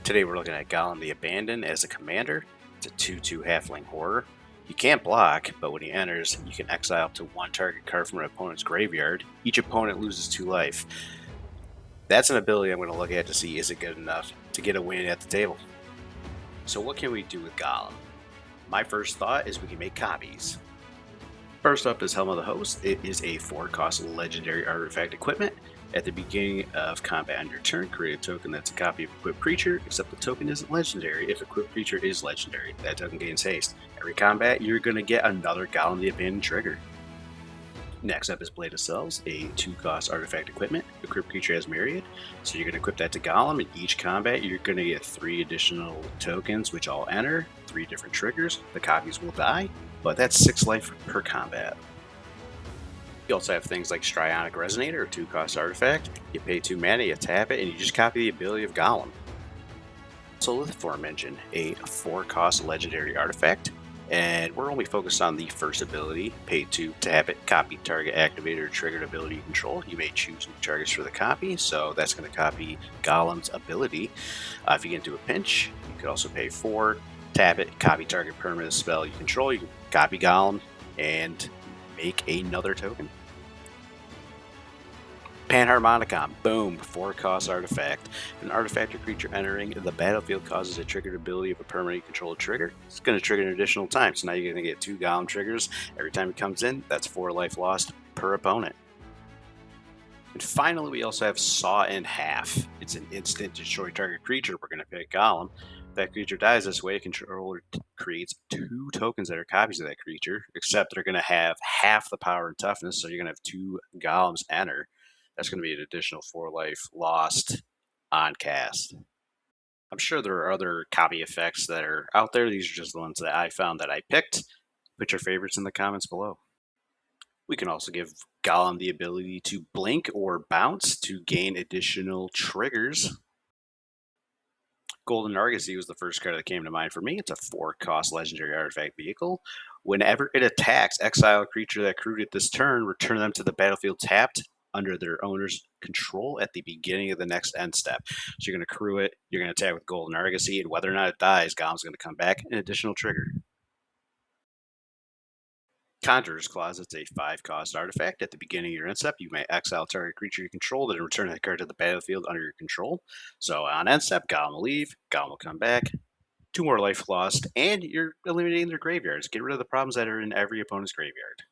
Today we're looking at Gollum the Abandoned as a commander. It's a 2/2 Halfling Horror. You can't block, but when he enters, you can exile up to one target card from an opponent's graveyard. Each opponent loses 2 life. That's an ability I'm going to look at to see is it good enough to get a win at the table. So what can we do with Gollum? My first thought is we can make copies. First up is Helm of the Host. It is a 4-cost legendary artifact equipment. At the beginning of combat on your turn, create a token that's a copy of equipped creature, except the token isn't legendary. If equipped creature is legendary, that token gains haste. Every combat, you're going to get another Gollum the Abandoned trigger. Next up is Blade of Cells, a 2-cost artifact equipment. Equipped creature has Myriad, so you're going to equip that to Gollum. In each combat, you're going to get 3 additional tokens, which all enter, 3 different triggers. The copies will die, but that's 6 life per combat. You also have things like Strionic Resonator, a 2-cost artifact. You pay 2 mana, you tap it, and you just copy the ability of Gollum. So the aforementioned, a 4-cost legendary artifact, and we're only focused on the first ability. Pay 2, tap it, copy target activated or triggered ability you control. You may choose new targets for the copy, so that's going to copy Gollum's ability. If you get into a pinch, you could also pay 4, tap it, copy target permanent spell you control. You can copy Gollum and make another token. Panharmonicon, boom, 4-cost artifact. An artifact or creature entering the battlefield causes a triggered ability of a permanent controlled trigger. It's going to trigger an additional time, so now you're going to get 2 Gollum triggers. Every time it comes in, that's 4 life lost per opponent. And finally, we also have Saw in Half. It's an instant destroy target creature. We're going to pick Gollum. If that creature dies this way, a controller creates 2 tokens that are copies of that creature, except they're going to have half the power and toughness, so you're going to have 2 Gollums enter. That's going to be an additional 4 life lost on cast. I'm sure there are other copy effects that are out there. These are just the ones that I found that I picked. Put your favorites in the comments below. We can also give Gollum the ability to blink or bounce to gain additional triggers. Golden Argosy was the first card that came to mind for me. It's a 4-cost legendary artifact vehicle. Whenever it attacks, exile a creature that accrued it this turn, return them to the battlefield tapped under their owner's control at the beginning of the next end step. So you're going to accrue it, you're going to attack with Golden Argosy, and whether or not it dies, Gollum's going to come back, an additional trigger. Conjurer's Closet's a 5-cost artifact. At the beginning of your end step, you may exile target creature you control and return that card to the battlefield under your control. So on end step, Gollum will leave, Gollum will come back, 2 more life lost, and you're eliminating their graveyards. Get rid of the problems that are in every opponent's graveyard.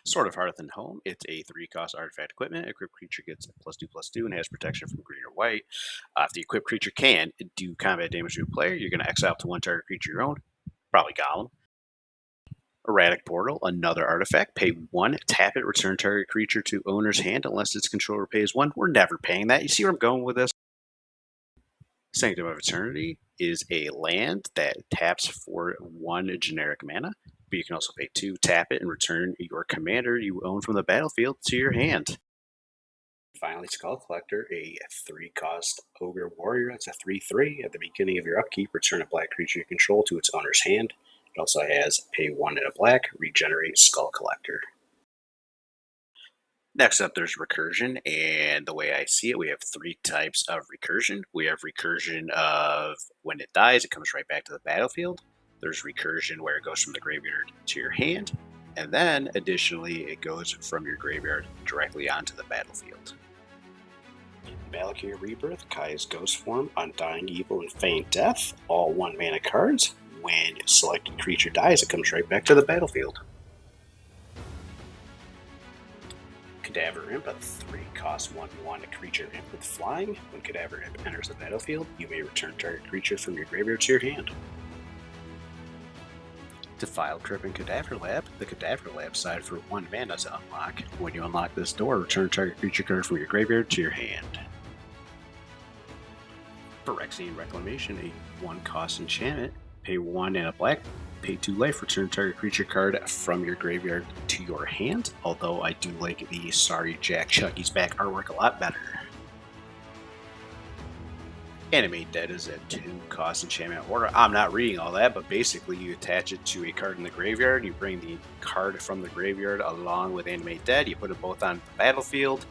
Sword of Hearth and Home, it's a 3-cost artifact equipment. Equipped creature gets +2/+2 and has protection from green or white. If the equipped creature can do combat damage to a player, you're going to exile up to 1 target creature you own, probably Gollum. Erratic Portal, another artifact. Pay 1, tap it, return target creature to owner's hand unless its controller pays 1. We're never paying that. You see where I'm going with this? Sanctum of Eternity is a land that taps for 1 generic mana, but you can also pay 2, tap it, and return your commander you own from the battlefield to your hand. Finally, Skull Collector, a 3-cost Ogre Warrior. It's a 3/3. At the beginning of your upkeep, return a black creature you control to its owner's hand. It also has pay 1 and a black, regenerate Skull Collector. Next up, there's recursion, and the way I see it, we have 3 types of recursion. We have recursion of when it dies, it comes right back to the battlefield. There's recursion where it goes from the graveyard to your hand, and then additionally, it goes from your graveyard directly onto the battlefield. Valkyrie Rebirth, Kai's Ghost Form, Undying Evil, and Feign Death, all 1 mana cards. When a selected creature dies, it comes right back to the battlefield. Cadaver Imp, a 3-cost 1/1 creature imp with flying. When Cadaver Imp enters the battlefield, you may return target creature from your graveyard to your hand. Defiled Crypt and Cadaver Lab. The Cadaver Lab side for 1 mana to unlock. When you unlock this door, return target creature card from your graveyard to your hand. Phyrexian Reclamation, a 1-cost enchantment. Pay 1 and a black, pay 2 life, return target creature card from your graveyard to your hand, although I do like the Sorry Jack Chucky's Back artwork a lot better. Animate Dead is a 2-cost enchantment order. I'm not reading all that, but basically you attach it to a card in the graveyard, you bring the card from the graveyard along with Animate Dead, you put it both on the battlefield.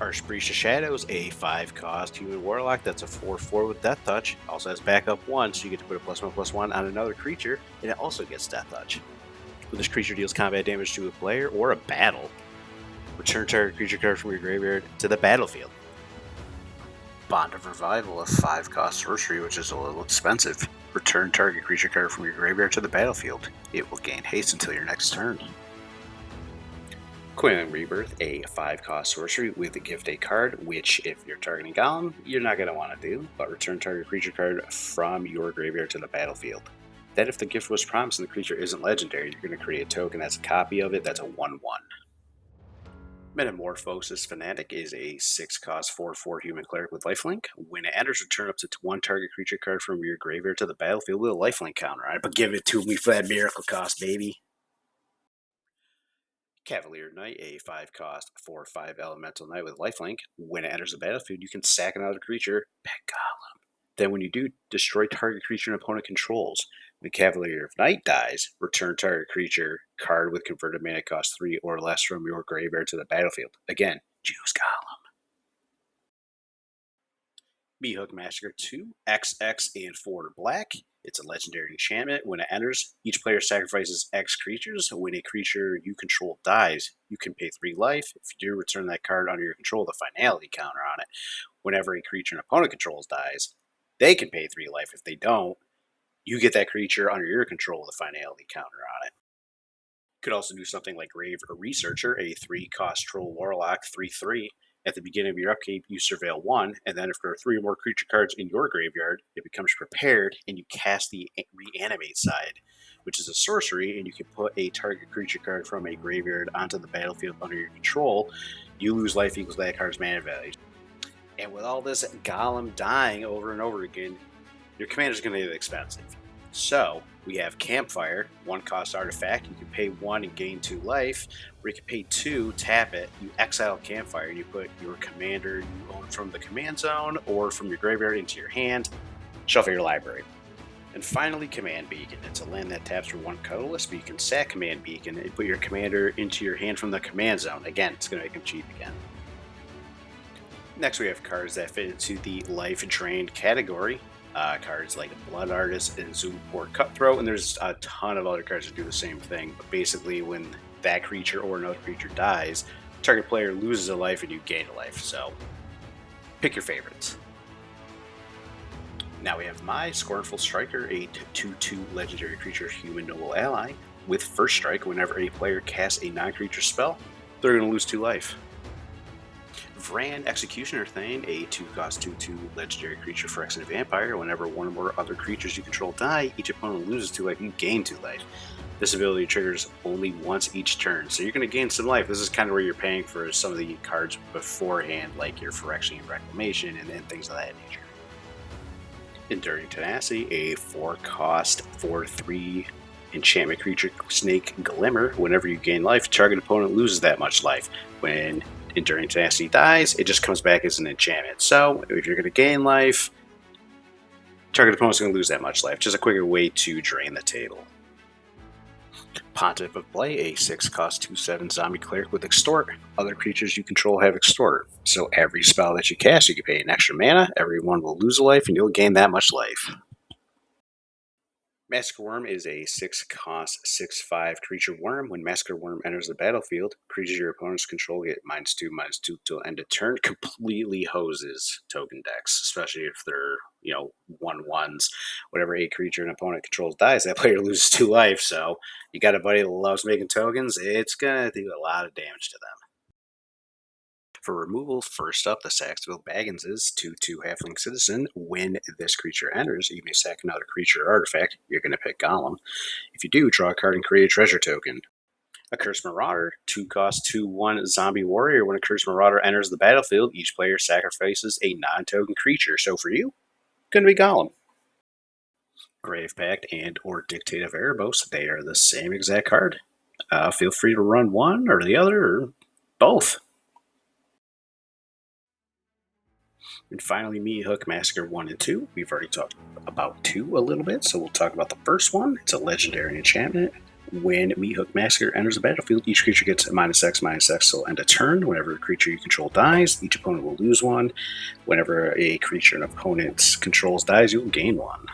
Harsh Breach of Shadows, a 5-cost human warlock that's a 4/4 with Death Touch. Also has backup 1, so you get to put a +1/+1 on another creature, and it also gets Death Touch. When this creature deals combat damage to a player or a battle, return target creature card from your graveyard to the battlefield. Bond of Revival, a 5-cost sorcery, which is a little expensive. Return target creature card from your graveyard to the battlefield. It will gain haste until your next turn. Coiling Rebirth, a 5-cost sorcery with a gift a card, which if you're targeting Gollum, you're not going to want to do, but return target creature card from your graveyard to the battlefield. Then if the gift was promised and the creature isn't legendary, you're going to create a token that's a copy of it that's a 1/1. Metamorphosis Fanatic is a 6-cost 4/4 human cleric with lifelink. When it enters, return up to 1 target creature card from your graveyard to the battlefield with a lifelink counter on it, but give it to me for that miracle cost, baby. Cavalier Knight, a 5-cost 4/5 elemental knight with lifelink. When it enters the battlefield, you can sack another creature, pet Gollum. Then when you do, destroy target creature an opponent controls. When Cavalier of Night dies, return target creature card with converted mana cost 3 or less from your graveyard to the battlefield. Again, choose Gollum. Meathook Massacre 2, XX and 4 black. It's a legendary enchantment. When it enters, each player sacrifices X creatures. When a creature you control dies, you can pay 3 life. If you do, return that card under your control with a finality counter on it. Whenever a creature an opponent controls dies, they can pay 3 life. If they don't, you get that creature under your control with a finality counter on it. You could also do something like Grave or Researcher, a 3-cost troll warlock 3/3. At the beginning of your upkeep, you surveil 1, and then if there are 3 or more creature cards in your graveyard, it becomes prepared, and you cast the Reanimate side, which is a sorcery, and you can put a target creature card from a graveyard onto the battlefield under your control. You lose life equals that card's mana value. And with all this Gollum dying over and over again, your commander's going to get expensive. So we have Campfire, 1-cost artifact. You can pay 1 and gain 2 life, or you can pay 2, tap it, you exile Campfire, and you put your commander you own from the command zone or from your graveyard into your hand, shuffle your library. And finally, Command Beacon. It's a land that taps for 1 colorless, but you can sack Command Beacon and put your commander into your hand from the command zone. Again, it's going to make them cheap again. Next, we have cards that fit into the Life Drained category. Cards like Blood Artist and Zoolport Cutthroat, and there's a ton of other cards that do the same thing. But basically, when that creature or another creature dies, target player loses a life and you gain a life. So, pick your favorites. Now we have my Scornful Striker, a 2/2 legendary creature human noble ally. With first strike, whenever a player casts a non-creature spell, they're going to lose 2 life. Vran Executioner Thane, a 2-cost 2/2 legendary creature for X and Vampire. Whenever 1 or more other creatures you control die, each opponent loses 2 life, you gain 2 life. This ability triggers only once each turn, so you're going to gain some life. This is kind of where you're paying for some of the cards beforehand, like your Phyrexian Reclamation and things of that nature. Enduring Tenacity, a 4-cost 4/3 enchantment creature Snake Glimmer. Whenever you gain life, target opponent loses that much life. When Enduring Tenacity dies, it just comes back as an enchantment. So, if you're going to gain life, target opponent's going to lose that much life. Just a quicker way to drain the table. Pontiff of Play, a 6-cost 2/7 zombie cleric with Extort. Other creatures you control have Extort. So every spell that you cast, you can pay an extra mana. Everyone will lose a life, and you'll gain that much life. Massacre Worm is a 6-cost 6/5 creature worm. When Massacre Worm enters the battlefield, creatures your opponents control get -2/-2 till end of turn. Completely hoses token decks, especially if they're 1/1s. Whenever a creature an opponent controls dies, that player loses 2 life. So you got a buddy that loves making tokens, it's gonna do a lot of damage to them. For removal, first up, the Saxville Baggins is 2/2 Halfling Citizen. When this creature enters, you may sack another creature or artifact. You're going to pick Gollum. If you do, draw a card and create a treasure token. A Cursed Marauder, 2-cost 2/1 Zombie Warrior. When a Cursed Marauder enters the battlefield, each player sacrifices a non-token creature. So for you, going to be Gollum. Grave Pact and or Dictate of Erebos, they are the same exact card. Feel free to run one or the other, or both. And finally, Meathook Massacre 1 and 2. We've already talked about 2 a little bit, so we'll talk about the first one. It's a legendary enchantment. When Meathook Massacre enters the battlefield, each creature gets -X/-X till end of turn. Whenever a creature you control dies, each opponent will lose one. Whenever a creature an opponent controls dies, you will gain one.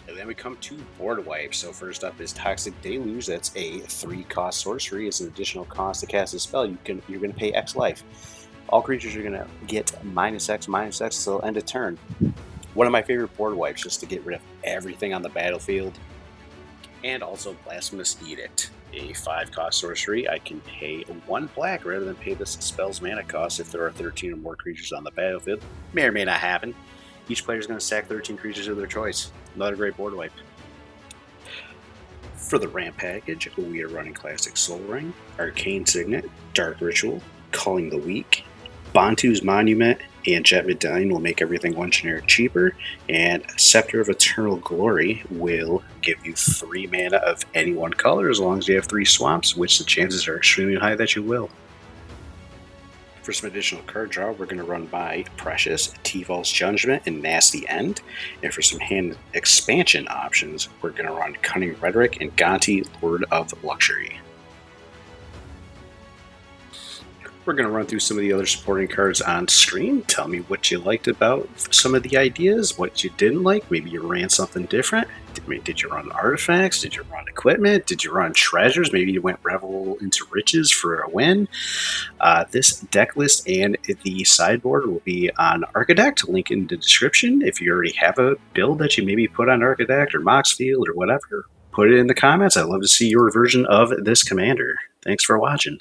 And then we come to board wipes. So first up is Toxic Deluge. That's a 3-cost sorcery. It's an additional cost to cast a spell. You're going to pay X life. All creatures are going to get -X/-X till end of turn. One of my favorite board wipes, just to get rid of everything on the battlefield. And also Blasphemous Edict, a 5-cost sorcery. I can pay 1 black rather than pay this spell's mana cost if there are 13 or more creatures on the battlefield. May or may not happen. Each player is going to sack 13 creatures of their choice. Another great board wipe. For the ramp package, we are running Classic Soul Ring, Arcane Signet, Dark Ritual, Culling the Weak, Bantu's Monument, and Jet Medallion will make everything 1 generic cheaper, and Scepter of Eternal Glory will give you 3 mana of any one color as long as you have 3 swamps, which the chances are extremely high that you will. For some additional card draw, we're going to run by Precious, T-Val's Judgment, and Nasty End. And for some hand expansion options, we're going to run Cunning Rhetoric and Gonti, Lord of Luxury. We're going to run through some of the other supporting cards on screen. Tell me what you liked about some of the ideas, what you didn't like. Maybe you ran something different. Did you run artifacts? Did you run equipment? Did you run treasures? Maybe you went Revel into Riches for a win. This deck list and the sideboard will be on Archidekt. Link in the description. If you already have a build that you maybe put on Archidekt or Moxfield or whatever, put it in the comments. I'd love to see your version of this commander. Thanks for watching.